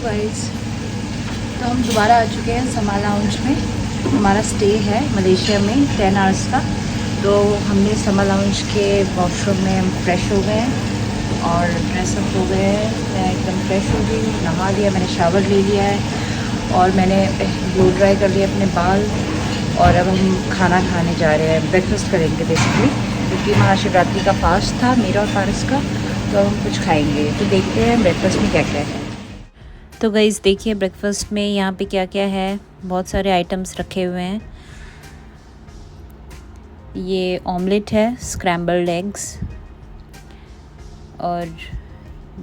Guys, तो हम दोबारा आ चुके हैं समा लाउंज में। हमारा स्टे है मलेशिया में 10 आवर्स का। तो हमने समा लाउंज के वॉशरूम में हम फ्रेश हो गए हैं और ड्रेसअप हो गए हैं। मैं एकदम फ्रेश हो गई, नहा लिया, मैंने शावर ले लिया है और मैंने ब्लो ड्राई कर लिया अपने बाल। और अब हम खाना खाने जा रहे हैं, ब्रेकफास्ट करेंगे बेसिकली, क्योंकि महाशिवरात्रि का फास्ट था मेरा और पारस का। तो हम कुछ खाएंगे, तो देखते हैं ब्रेकफास्ट में क्या क्या है। तो गाइस देखिए ब्रेकफास्ट में यहाँ पे क्या क्या है, बहुत सारे आइटम्स रखे हुए हैं। ये ऑमलेट है, स्क्रैम्बल्ड एग्स, और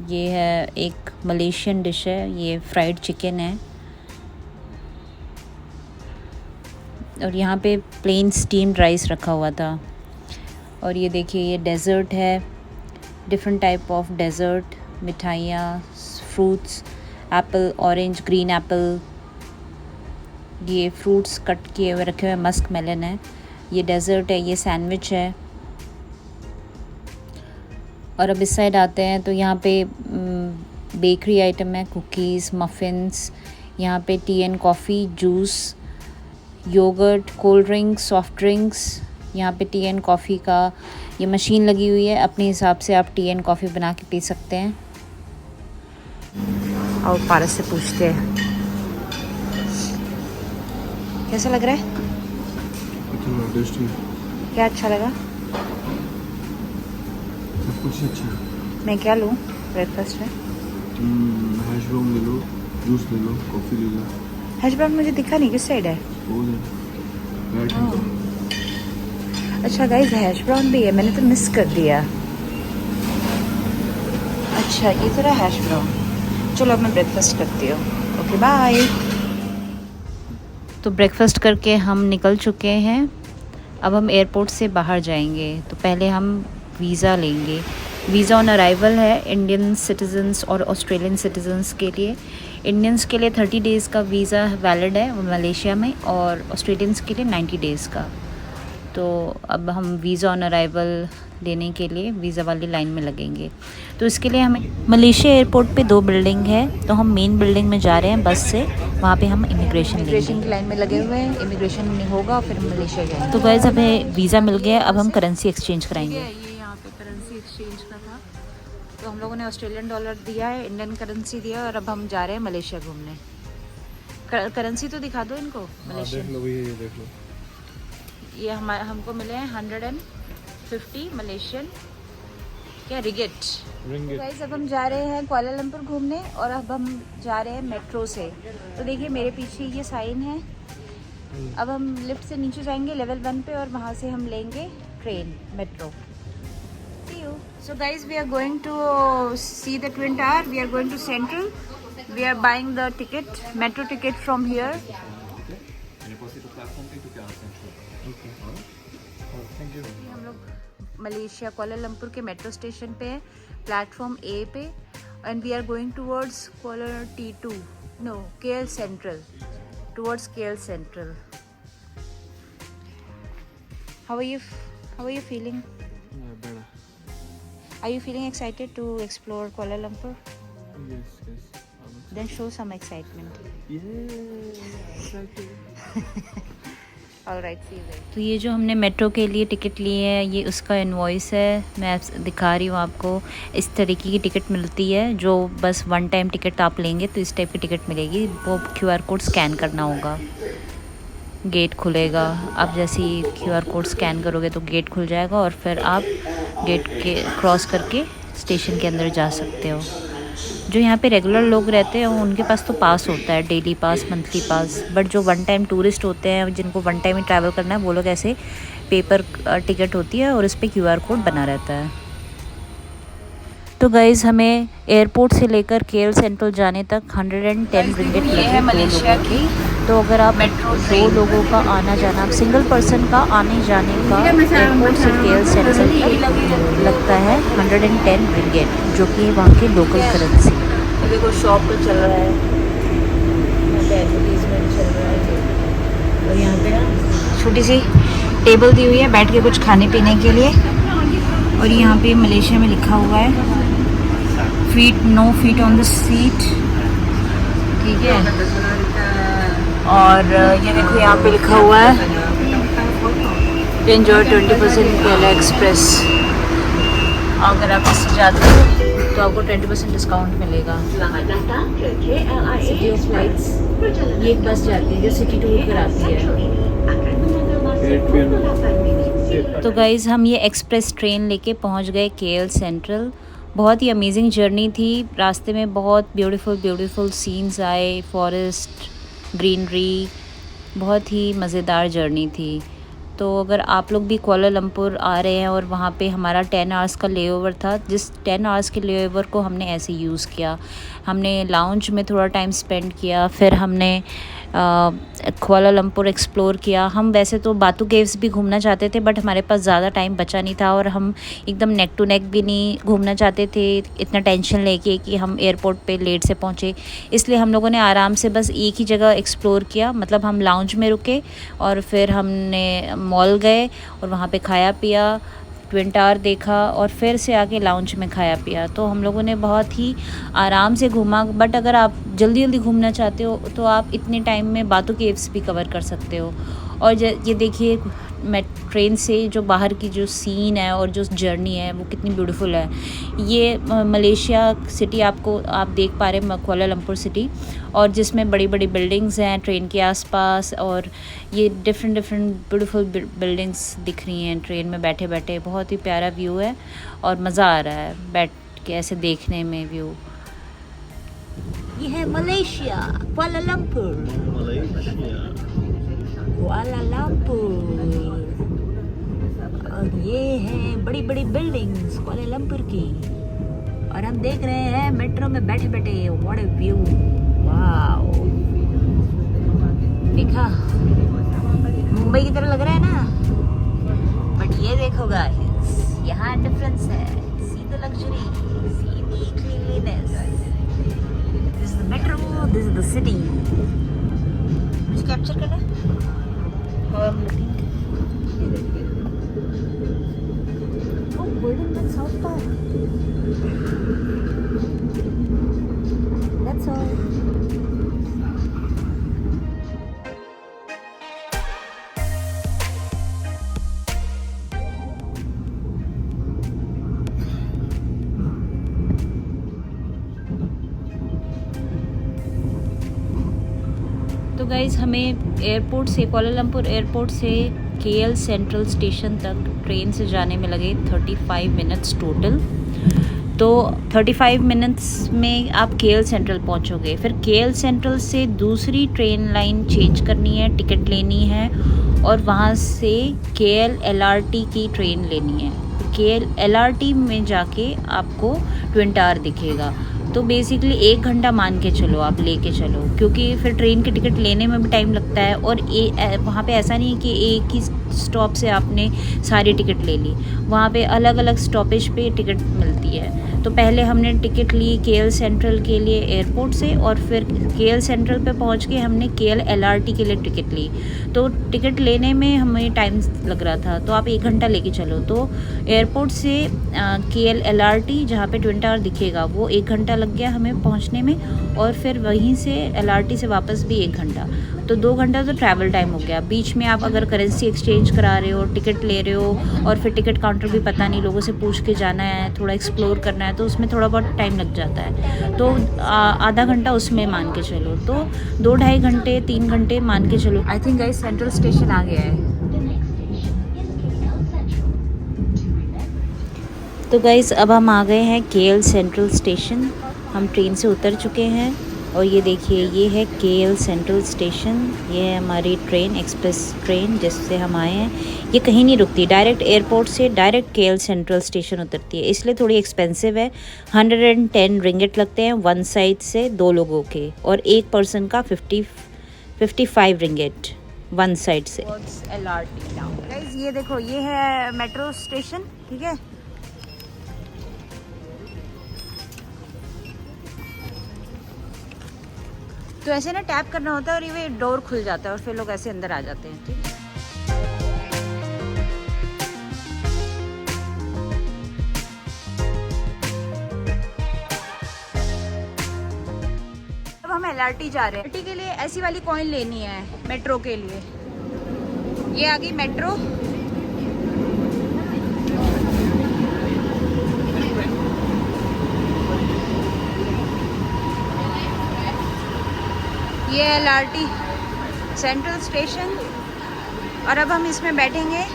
ये है एक मलेशियन डिश है, ये फ्राइड चिकन है। और यहाँ पे प्लेन स्टीम्ड राइस रखा हुआ था। और ये देखिए ये डेज़र्ट है, डिफरेंट टाइप ऑफ डेज़र्ट, मिठाइयाँ, fruits, Apple, orange, green Apple, ये फ्रूट्स कट किए हुए रखे हुए, मस्क मेलन है, ये डेज़र्ट है, ये सैंडविच है। और अब इस साइड आते हैं तो यहाँ पे बेकरी आइटम है, कुकीज़, मफ़िन्स, यहाँ पे tea and coffee, juice, yogurt, cold drinks, soft drinks. यहाँ पे टी एंड कॉफ़ी का ये मशीन लगी हुई है, अपने हिसाब से आप टी एंड कॉफ़ी बना के पी सकते हैं। और पारस से पूछते हैं कैसा लग रहा है, क्या अच्छा लगा? सब कुछ अच्छा है। मैं क्या लूँ ब्रेकफास्ट में? हैश ब्राउन ले लो, जूस ले लो, कॉफ़ी ले लो। हैश ब्राउन मुझे दिखा नहीं, किस साइड है? अच्छा गाइस, हैश ब्राउन भी है, मैंने तो मिस कर दिया। अच्छा ये तो रहा हैश ब्राउन। चलो अब मैं ब्रेकफास्ट करती हूँ। Okay bye. तो ब्रेकफास्ट करके हम निकल चुके हैं। अब हम एयरपोर्ट से बाहर जाएंगे, तो पहले हम वीज़ा लेंगे। वीज़ा ऑन अराइवल है इंडियन सिटीजन्स और ऑस्ट्रेलियन सिटीजन्स के लिए। इंडियंस के लिए 30 डेज़ का वीज़ा वैलिड है मलेशिया में, और ऑस्ट्रेलियंस के लिए 90 डेज़ का। तो अब हम वीज़ा ऑन अराइवल लेने के लिए वीज़ा वाली लाइन में लगेंगे। तो इसके लिए हमें मलेशिया एयरपोर्ट पे 2 बिल्डिंग है, तो हम मेन बिल्डिंग में जा रहे हैं बस से, वहाँ पे हम इमिग्रेशन की लाइन में लगे हुए हैं, इमिग्रेशन नहीं होगा फिर मलेशिया जाएंगे। तो गाइस हमें वीज़ा मिल गया, अब हम करेंसी एक्सचेंज कराएंगे। ये यहाँ पे करेंसी एक्सचेंज का था, तो हम लोगों ने ऑस्ट्रेलियन डॉलर दिया है, इंडियन करेंसी दिया, और अब हम जा रहे हैं मलेशिया घूमने। करेंसी तो दिखा दो इनको मलेशिया। देख लो भैया, ये देख लो, ये हमको मिले हैं 150 मलेशियन क्या रिगेट। तो गाइस अब हम जा रहे हैं कुआलालंपुर घूमने, और अब हम जा रहे हैं मेट्रो से। तो देखिए मेरे पीछे ये साइन है। अब हम लिफ्ट से नीचे जाएंगे लेवल 1 पे, और वहाँ से हम लेंगे train metro. See you. So guys, we are going to see the Twin Tower. We are going to Central. We are buying the ticket, metro ticket from here. हम लोग मलेशिया कुआलालंपुर के metro station पे हैं, platform A पे, and we are going towards KL Central, towards KL Central. How are you feeling? better. Are you feeling excited to explore Kuala Lumpur? Yes. Then show some excitement. All right, see you there. तो ये जो हमने metro के लिए ticket ली है, ये उसका invoice है, मैं दिखा रही हूँ आपको। इस तरीके की टिकट मिलती है, जो बस 1 टाइम टिकट आप लेंगे तो इस टाइप की टिकट मिलेगी। वो QR कोड स्कैन करना होगा, गेट खुलेगा। आप जैसे ही QR कोड स्कैन करोगे तो गेट खुल जाएगा, और फिर आप गेट के क्रॉस करके स्टेशन के अंदर जा सकते हो। जो यहाँ पे रेगुलर लोग रहते हैं उनके पास तो पास होता है, daily pass, monthly pass, but जो 1 टाइम टूरिस्ट होते हैं, जिनको 1 टाइम ही ट्रैवल करना है, वो लोग ऐसे पेपर टिकट होती है और उस पर QR कोड बना रहता है। तो गाइज़ हमें एयरपोर्ट से लेकर KL Central जाने तक 110 रिंगिट लगे मलेशिया की। तो अगर आप 2 लोगों का आना जाना, सिंगल पर्सन का आने जाने का एयरपोर्ट से KL Central तक लगता है 110 रिंगिट, जो कि वहाँ की लोकल करेंसी। देखो शॉप तो चल रहा है, यहाँ पे एडवर्टीजमेंट चल रहा है, और यहाँ पे ना छोटी सी टेबल दी हुई है बैठ के कुछ खाने पीने के लिए। और यहाँ पे मलेशिया में लिखा हुआ है no feet on the seat, ठीक है। और ये देखो यहाँ पे लिखा हुआ है एंजॉय 20% केला एक्सप्रेस। अगर आप इससे जाते हो तो आपको 20% डिस्काउंट मिलेगा। सिटी ऑफ लाइट्स, ये एक बस जाती है जो सिटी टूर कराती है। तो गाइज़ हम ये एक्सप्रेस ट्रेन लेके पहुंच गए केएल सेंट्रल। बहुत ही अमेजिंग जर्नी थी। रास्ते में बहुत ब्यूटीफुल सीन्स आए, फॉरेस्ट, ग्रीनरी, बहुत ही मज़ेदार जर्नी थी। तो अगर आप लोग भी कुआलालंपुर आ रहे हैं और वहाँ पे हमारा 10 आवर्स का लेओवर था, जिस 10 आवर्स के लेओवर को हमने ऐसे यूज़ किया। हमने लाउंज में थोड़ा टाइम स्पेंड किया, फिर हमने कुआलालंपुर एक्सप्लोर किया। हम वैसे तो बातू केव्स भी घूमना चाहते थे, बट हमारे पास ज़्यादा टाइम बचा नहीं था और हम एकदम नेक टू नेक भी नहीं घूमना चाहते थे इतना टेंशन लेके कि हम एयरपोर्ट पे लेट से पहुँचे। इसलिए हम लोगों ने आराम से बस एक ही जगह एक्सप्लोर किया। मतलब हम लाउंज में रुके और फिर हमने मॉल गए और वहाँ पे खाया पिया, ट्विन टावर देखा और फिर से आके लाउंज में खाया पिया। तो हम लोगों ने बहुत ही आराम से घूमा। बट अगर आप जल्दी घूमना चाहते हो तो आप इतने टाइम में बातू केव्स भी कवर कर सकते हो। और ये देखिए, मैं ट्रेन से जो बाहर की जो सीन है और जो जर्नी है वो कितनी ब्यूटीफुल है। ये मलेशिया सिटी आप देख पा रहे हैं, कुआलालंपुर सिटी, और जिसमें बड़ी बड़ी बिल्डिंग्स हैं ट्रेन के आसपास। और ये डिफरेंट ब्यूटीफुल बिल्डिंग्स दिख रही हैं ट्रेन में बैठे बैठे। बहुत ही प्यारा व्यू है और मज़ा आ रहा है बैठ के ऐसे देखने में व्यू। ये है मलेशिया, कुआलालंपुर। और ये है बड़ी बड़ी बिल्डिंग्स कुआलालंपुर की। और हम देख रहे हैं मेट्रो में बैठे बैठे। What a view, wow. देखा, मुंबई की तरह लग रहा है ना, बट ये देखो गाइस, यहाँ डिफरेंस है। See the luxury, see the cleanliness. This is the metro, this is the city. मुझे कैप्चर करना है। How I'm looking. Oh, Golden Man South Park. That's all. तो गाइज़ हमें एयरपोर्ट से, कुआलालंपुर एयरपोर्ट से KL central station तक train से जाने में लगे 35 मिनट्स टोटल। तो 35 मिनट्स में आप केएल सेंट्रल पहुंचोगे। फिर केएल सेंट्रल से दूसरी ट्रेन लाइन चेंज करनी है, टिकट लेनी है और वहां से केएल एलआरटी की ट्रेन लेनी है। केएल एलआरटी में जाके आपको ट्विन टावर दिखेगा। तो बेसिकली 1 घंटा मान के चलो, आप लेके चलो, क्योंकि फिर ट्रेन की टिकट लेने में भी टाइम लगता है। और वहाँ पे ऐसा नहीं है कि एक ही स्टॉप से आपने सारी टिकट ले ली। वहाँ पे अलग अलग स्टॉपेज पे टिकट मिलती है। तो पहले हमने टिकट ली केएल सेंट्रल के लिए एयरपोर्ट से, और फिर केएल सेंट्रल पे पहुँच के हमने केएल एलआरटी के लिए टिकट ली। तो टिकट लेने में हमें टाइम लग रहा था, तो आप 1 घंटा लेके चलो। तो एयरपोर्ट से केएल एलआरटी जहाँ पे ट्विन टावर दिखेगा वो 1 घंटा लग गया हमें पहुँचने में, और फिर वहीं से एलआरटी से वापस भी 1 घंटा। तो 2 घंटा तो ट्रैवल टाइम हो गया। बीच में आप अगर करेंसी एक्सचेंज करा रहे हो, टिकट ले रहे हो, और फिर टिकट काउंटर भी पता नहीं, लोगों से पूछ के जाना है, थोड़ा एक्सप्लोर करना है, तो उसमें थोड़ा बहुत टाइम लग जाता है। तो आधा घंटा उसमें मान के चलो, तो 2-2.5 घंटे 3 घंटे मान के चलो। I think guys central station आ गया है। तो गाइज़ अब हम आ गए हैं केएल सेंट्रल स्टेशन। हम ट्रेन से उतर चुके हैं और ये देखिए, ये है केएल सेंट्रल स्टेशन। ये है हमारी ट्रेन, एक्सप्रेस ट्रेन जिससे हम आए हैं। ये कहीं नहीं रुकती, डायरेक्ट एयरपोर्ट से डायरेक्ट केएल सेंट्रल स्टेशन उतरती है, इसलिए थोड़ी एक्सपेंसिव है। 110 रिंगिट लगते हैं 1 साइड से 2 लोगों के, और 1 पर्सन का 55 रिंगिट 1 साइड से। एलआरटी नाउ गाइस, ये देखो, ये है मेट्रो स्टेशन, ठीक है। तो ऐसे ना टैप करना होता है और ये डोर खुल जाता है और फिर लोग ऐसे अंदर आ जाते हैं, ठीक है। अब हम LRT जा रहे हैं। LRT के लिए ऐसी वाली कॉइन लेनी है मेट्रो के लिए। ये आ गई मेट्रो। ये LRT सेंट्रल स्टेशन और अब हम इसमें बैठेंगे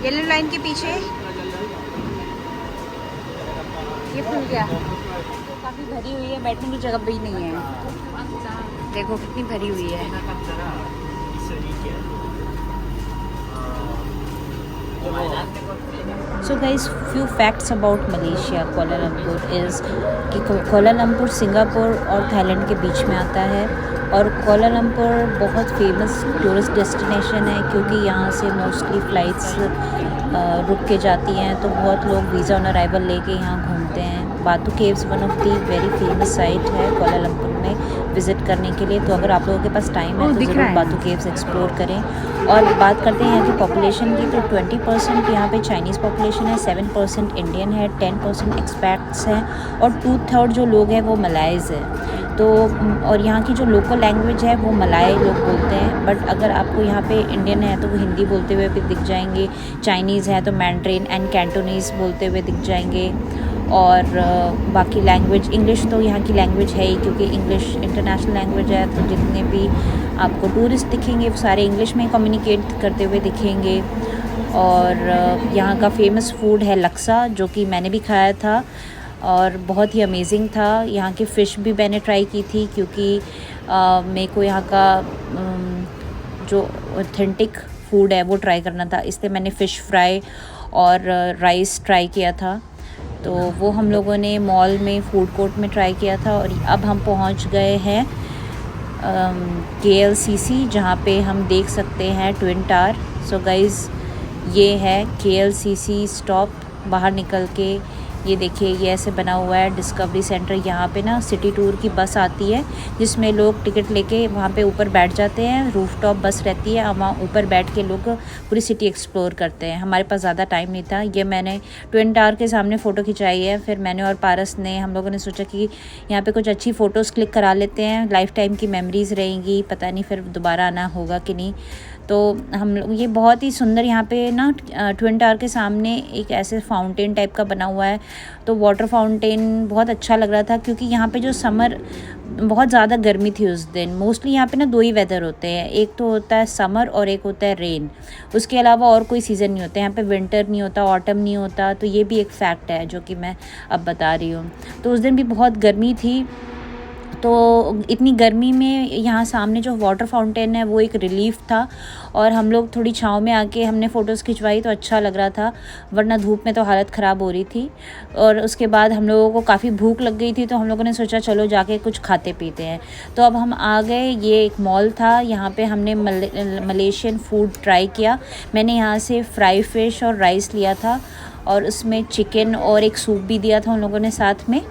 येलो लाइन के पीछे। ये खुल गया। तो काफ़ी भरी हुई है, बैठने की जगह भी नहीं है। देखो कितनी भरी हुई है। So guys, few facts about Malaysia, Kuala Lumpur is कि Kuala Lumpur सिंगापुर और थाईलैंड के बीच में आता है और कुआला लंपुर बहुत फेमस टूरिस्ट डेस्टिनेशन है क्योंकि यहाँ से मोस्टली फ़्लाइट्स रुक के जाती हैं, तो बहुत लोग वीज़ा ऑन अराइवल लेके यहाँ घूमते हैं। Batu caves one of the very famous site है कुआला लंपुर में विज़िट करने के लिए, तो अगर आप लोगों के पास टाइम है तो ज़रूर बातू केव्स एक्सप्लोर करें। और बात करते हैं यहाँ की पॉपुलेशन की, तो 20% यहाँ पे चाइनीज़ पॉपुलेशन है, 7% इंडियन है, 10% एक्सपैट्स हैं और 2/3 जो लोग हैं वो मलाइज़ है। तो और यहाँ की जो लोकल लैंग्वेज है वो मलाई लोग बोलते हैं, बट अगर आपको यहाँ पे इंडियन है तो वो हिंदी बोलते हुए भी दिख जाएंगे, चाइनीज़ है तो मैंड्रिन एंड कैंटोनीज़ बोलते हुए दिख जाएंगे और बाकी लैंग्वेज इंग्लिश तो यहाँ की लैंग्वेज है ही क्योंकि इंग्लिश इंटरनेशनल लैंग्वेज है। तो जितने भी आपको टूरिस्ट दिखेंगे वो सारे इंग्लिश में कम्युनिकेट करते हुए दिखेंगे। और यहाँ का फेमस फूड है लक्सा, जो कि मैंने भी खाया था और बहुत ही अमेजिंग था। यहाँ की फ़िश भी मैंने ट्राई की थी क्योंकि मेरे को यहाँ का जो ऑथेंटिक फूड है वो ट्राई करना था, इसलिए मैंने फ़िश फ्राई और राइस ट्राई किया था। तो वो हम लोगों ने मॉल में फूड कोर्ट में ट्राई किया था। और अब हम पहुँच गए हैं KLCC, जहाँ पे हम देख सकते हैं ट्विन टावर। सो गाइज़ ये है KLCC स्टॉप। बाहर निकल के ये देखिए ये ऐसे बना हुआ है डिस्कवरी सेंटर। यहाँ पे ना सिटी टूर की बस आती है जिसमें लोग टिकट लेके वहाँ पे ऊपर बैठ जाते हैं। रूफटॉप बस रहती है, वहाँ ऊपर बैठ के लोग पूरी सिटी एक्सप्लोर करते हैं। हमारे पास ज़्यादा टाइम नहीं था। ये मैंने ट्विन टावर के सामने फ़ोटो खिंचाई है। फिर मैंने और पारस ने हम लोगों ने सोचा कि यहाँ पर कुछ अच्छी फ़ोटोज़ क्लिक करा लेते हैं, लाइफ टाइम की मेमोरीज़ रहेंगी, पता नहीं फिर दोबारा आना होगा कि नहीं। तो हम लोग ये बहुत ही सुंदर यहाँ पे ना ट्विन टावर के सामने एक ऐसे फाउंटेन टाइप का बना हुआ है, तो वाटर फाउंटेन बहुत अच्छा लग रहा था क्योंकि यहाँ पे जो समर बहुत ज़्यादा गर्मी थी उस दिन। मोस्टली यहाँ पे ना 2 ही वेदर होते हैं, एक तो होता है समर और एक होता है रेन, उसके अलावा और कोई सीज़न नहीं होता यहाँ पे। विंटर नहीं होता, ऑटम नहीं होता, तो ये भी एक फैक्ट है जो कि मैं अब बता रही हूँ। तो उस दिन भी बहुत गर्मी थी, तो इतनी गर्मी में यहाँ सामने जो वाटर फाउंटेन है वो एक रिलीफ था और हम लोग थोड़ी छाँव में आके हमने फ़ोटोज़ खिंचवाई तो अच्छा लग रहा था, वरना धूप में तो हालत ख़राब हो रही थी। और उसके बाद हम लोगों को काफ़ी भूख लग गई थी, तो हम लोगों ने सोचा चलो जाके कुछ खाते पीते हैं। तो अब हम आ गए, ये एक मॉल था, यहाँ पे हमने मलेशियन फूड ट्राई किया। मैंने यहाँ से फ्राई फ़िश और राइस लिया था और उसमें चिकन और एक सूप भी दिया था उन लोगों ने साथ में।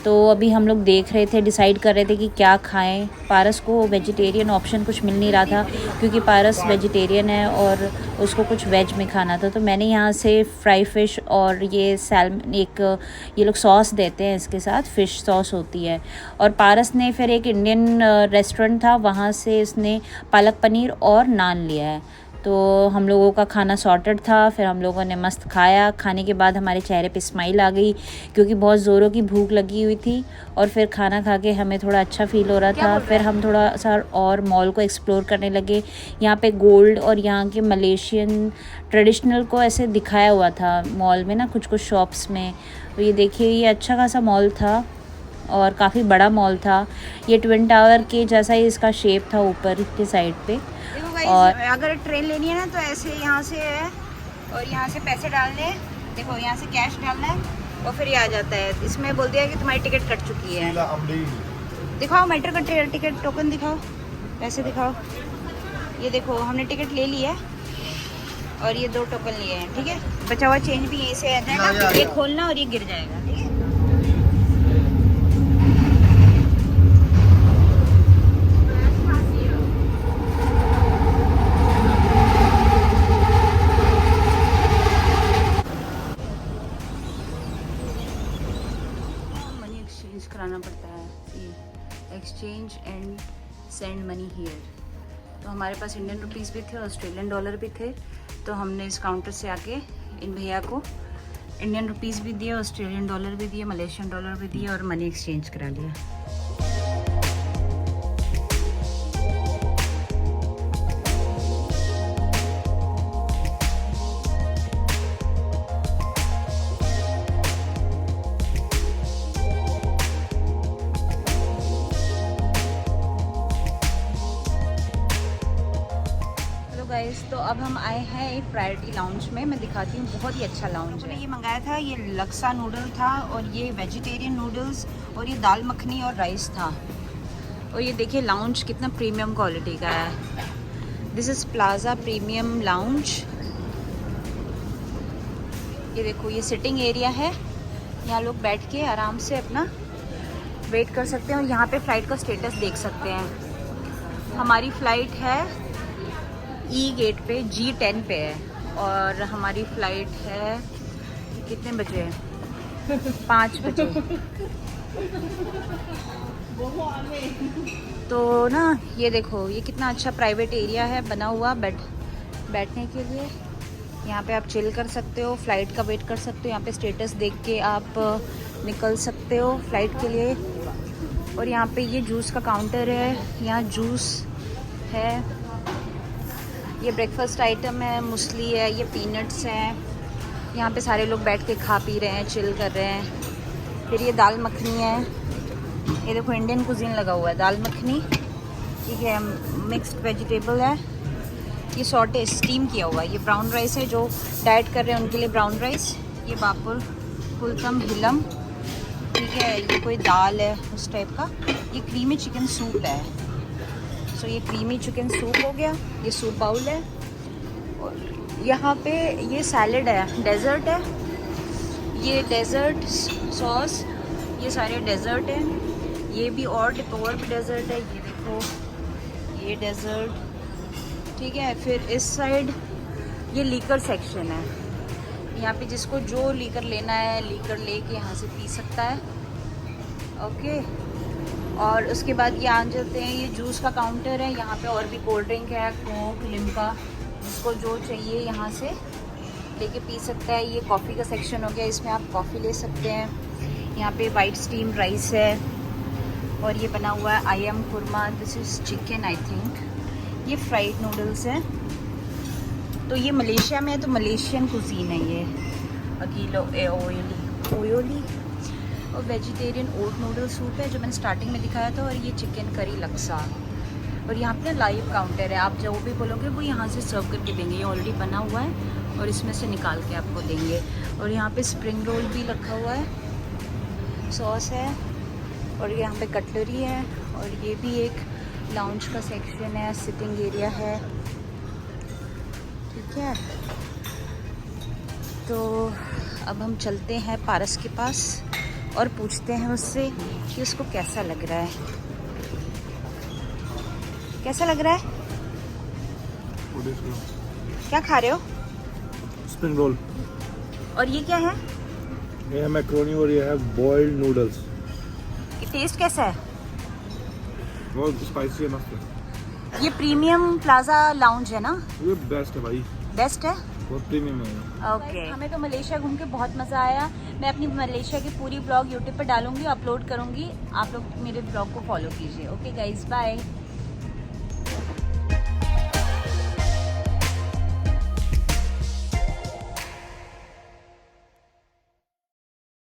तो अभी हम लोग देख रहे थे, डिसाइड कर रहे थे कि क्या खाएं। पारस को वेजिटेरियन ऑप्शन कुछ मिल नहीं रहा था क्योंकि पारस वेजिटेरियन है और उसको कुछ वेज में खाना था। तो मैंने यहाँ से फ्राई फ़िश और ये सैल्मन, एक ये लोग सॉस देते हैं इसके साथ, फ़िश सॉस होती है। और पारस ने फिर एक इंडियन रेस्टोरेंट था, वहाँ से इसने पालक पनीर और नान लिया है। तो हम लोगों का खाना सॉर्टेड था, फिर हम लोगों ने मस्त खाया। खाने के बाद हमारे चेहरे पे स्माइल आ गई क्योंकि बहुत ज़ोरों की भूख लगी हुई थी और फिर खाना खा के हमें थोड़ा अच्छा फील हो रहा था। फिर हम थोड़ा सा और मॉल को एक्सप्लोर करने लगे। यहाँ पे गोल्ड और यहाँ के मलेशियन ट्रेडिशनल को ऐसे दिखाया हुआ था मॉल में ना, कुछ कुछ शॉप्स में। तो ये देखिए ये अच्छा खासा मॉल था और काफ़ी बड़ा मॉल था। ये ट्विन टावर के जैसा ही इसका शेप था ऊपर के साइड पे। और अगर ट्रेन लेनी है ना तो ऐसे यहाँ से है और यहाँ से पैसे डालने हैं, देखो यहाँ से कैश डालना है और फिर ये आ जाता है। इसमें बोल दिया कि तुम्हारी टिकट कट चुकी है। दिखाओ मेट्रो का टिकट टोकन दिखाओ, पैसे दिखाओ। ये देखो हमने टिकट ले ली है और ये 2 टोकन लिए हैं, ठीक है। बचा हुआ चेंज भी यहीं से आ जाएगा, ये खोलना और ये गिर जाएगा, ठीक है। कराना पड़ता है ये exchange and send money here. तो हमारे पास इंडियन रुपीस भी थे, ऑस्ट्रेलियन डॉलर भी थे, तो हमने इस काउंटर से आके इन भैया को इंडियन रुपीस भी दिए, ऑस्ट्रेलियन डॉलर भी दिए, मलेशियन डॉलर भी दिए और मनी एक्सचेंज करा लिया। गाइस, तो अब हम आए हैं एक प्रायोरिटी लाउंज में। मैं दिखाती हूँ, बहुत ही अच्छा लाउंज है। ये मंगाया था, ये लक्सा नूडल था और ये वेजिटेरियन नूडल्स और ये दाल मखनी और राइस था। और ये देखिए लाउंज कितना प्रीमियम क्वालिटी का है। This is plaza premium lounge. ये देखो, ये सिटिंग एरिया है, यहाँ लोग बैठ के आराम से अपना वेट कर सकते हैं और यहाँ पे फ़्लाइट का स्टेटस देख सकते हैं। हमारी फ़्लाइट है ई गेट पे, G10 पे है और हमारी फ़्लाइट है कितने बजे है? 5 बजे। तो ना ये देखो, ये कितना अच्छा प्राइवेट एरिया है बना हुआ बैठने के लिए। यहाँ पे आप चिल कर सकते हो, फ़्लाइट का वेट कर सकते हो, यहाँ पे स्टेटस देख के आप निकल सकते हो फ़्लाइट के लिए। और यहाँ पे ये जूस का काउंटर है, यहाँ जूस है। ये ब्रेकफास्ट आइटम है, मुस्ली है, ये पीनट्स हैं। यहाँ पे सारे लोग बैठ के खा पी रहे हैं, चिल कर रहे हैं। फिर ये दाल मखनी है, ये देखो इंडियन कुजीन लगा हुआ है, दाल मखनी, ठीक है। मिक्स्ड वेजिटेबल है, ये सॉटे स्टीम किया हुआ है। ये ब्राउन राइस है, जो डाइट कर रहे हैं उनके लिए ब्राउन राइस। ये बापुर कुलतम हिलम, ठीक है। ये कोई दाल है उस टाइप का। ये क्रीमी चिकन सूप है। सो ये क्रीमी चिकन सूप हो गया, ये सूप बाउल है। और यहाँ पे ये सैलड है, डेज़र्ट है, ये डेज़र्ट सॉस, ये सारे डेज़र्ट हैं। ये भी और भी डेज़र्ट है, ये देखो ये डेज़र्ट, ठीक है। फिर इस साइड ये लीकर सेक्शन है, यहाँ पे जिसको जो लीकर लेना है लीकर लेके यहाँ से पी सकता है, ओके। और उसके बाद ये आ जाते हैं, ये जूस का काउंटर है, यहाँ पे और भी कोल्ड ड्रिंक है, कोक, लिम्का, जिसको जो चाहिए यहाँ से लेके पी सकता है। ये कॉफ़ी का सेक्शन हो गया, इसमें आप कॉफ़ी ले सकते हैं। यहाँ पे वाइट स्टीम राइस है और ये बना हुआ है आयम कुरमा, this is chicken I think. ये फ्राइड नूडल्स है। तो ये मलेशिया में है, तो मलेशियन कुजीन है ये। अकीलो ओयोली और वेजिटेरियन ओट नूडल सूप है, जो मैंने स्टार्टिंग में दिखाया था। और ये चिकन करी लक्सा। और यहाँ पे लाइव काउंटर है, आप जो भी बोलोगे वो यहाँ से सर्व करके देंगे। ये ऑलरेडी बना हुआ है और इसमें से निकाल के आपको देंगे। और यहाँ पे स्प्रिंग रोल भी रखा हुआ है, सॉस है और यहाँ पे कटलरी है। और ये भी एक लाउंज का सेक्शन है, सिटिंग एरिया है, ठीक है। तो अब हम चलते हैं पारस के पास और पूछते हैं उससे कि उसको कैसा लग रहा है। कैसा लग रहा है? क्या खा रहे हो? Spring roll. और ये क्या है? ये है मैक्रोनी और ये है बॉइल्ड नूडल्स। टेस्ट कैसा है? बहुत स्पाइसी है, मस्त है। ये प्रीमियम प्लाजा लाउंज है ना? ये बेस्ट है भाई, बेस्ट है, बहुत प्रीमियम है। ओके। हमें तो मलेशिया घूम के बहुत मज़ा आया। मैं अपनी मलेशिया की पूरी ब्लॉग यूट्यूब पर डालूंगी, अपलोड करूंगी। आप लोग मेरे ब्लॉग को फॉलो कीजिए। Okay guys, bye.